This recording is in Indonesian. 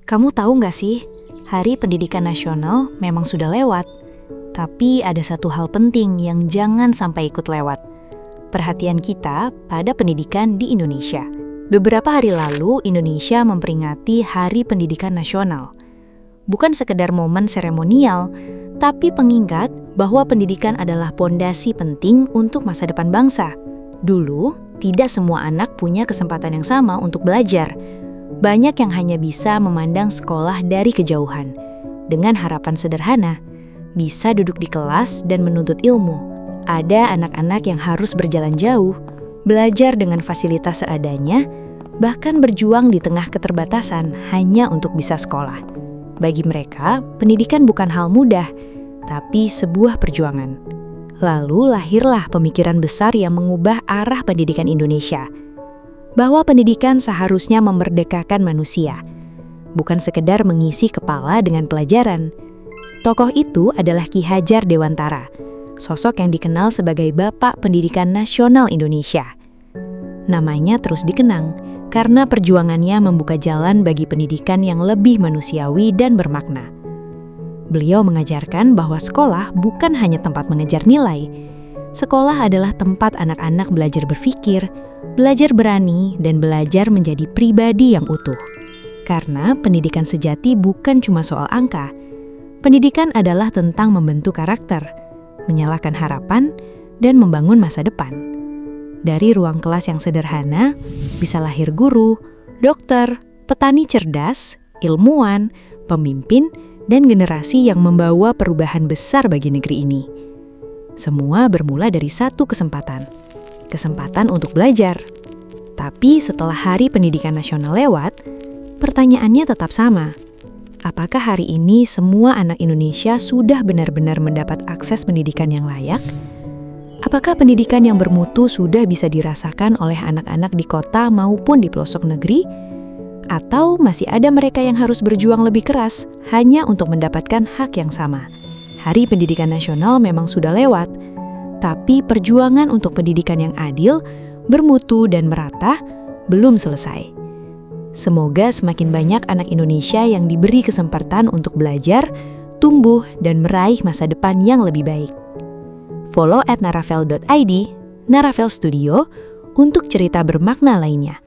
Kamu tahu nggak sih, Hari Pendidikan Nasional memang sudah lewat. Tapi ada satu hal penting yang jangan sampai ikut lewat. Perhatian kita pada pendidikan di Indonesia. Beberapa hari lalu, Indonesia memperingati Hari Pendidikan Nasional. Bukan sekedar momen seremonial, tapi pengingat bahwa pendidikan adalah pondasi penting untuk masa depan bangsa. Dulu, tidak semua anak punya kesempatan yang sama untuk belajar. Banyak yang hanya bisa memandang sekolah dari kejauhan, dengan harapan sederhana, bisa duduk di kelas dan menuntut ilmu. Ada anak-anak yang harus berjalan jauh, belajar dengan fasilitas seadanya, bahkan berjuang di tengah keterbatasan hanya untuk bisa sekolah. Bagi mereka, pendidikan bukan hal mudah, tapi sebuah perjuangan. Lalu lahirlah pemikiran besar yang mengubah arah pendidikan Indonesia, bahwa pendidikan seharusnya memerdekakan manusia, bukan sekedar mengisi kepala dengan pelajaran. Tokoh itu adalah Ki Hajar Dewantara, sosok yang dikenal sebagai Bapak Pendidikan Nasional Indonesia. Namanya terus dikenang karena perjuangannya membuka jalan bagi pendidikan yang lebih manusiawi dan bermakna. Beliau mengajarkan bahwa sekolah bukan hanya tempat mengejar nilai. Sekolah adalah tempat anak-anak belajar berpikir, belajar berani, dan belajar menjadi pribadi yang utuh. Karena pendidikan sejati bukan cuma soal angka. Pendidikan adalah tentang membentuk karakter, menyalakan harapan, dan membangun masa depan. Dari ruang kelas yang sederhana, bisa lahir guru, dokter, petani cerdas, ilmuwan, pemimpin, dan generasi yang membawa perubahan besar bagi negeri ini. Semua bermula dari satu kesempatan untuk belajar. Tapi setelah Hari Pendidikan Nasional lewat, pertanyaannya tetap sama. Apakah hari ini semua anak Indonesia sudah benar-benar mendapat akses pendidikan yang layak? Apakah pendidikan yang bermutu sudah bisa dirasakan oleh anak-anak di kota maupun di pelosok negeri? Atau masih ada mereka yang harus berjuang lebih keras hanya untuk mendapatkan hak yang sama? Hari Pendidikan Nasional memang sudah lewat, tapi perjuangan untuk pendidikan yang adil, bermutu, dan merata belum selesai. Semoga semakin banyak anak Indonesia yang diberi kesempatan untuk belajar, tumbuh, dan meraih masa depan yang lebih baik. Follow @naravel.id, Naravel Studio, untuk cerita bermakna lainnya.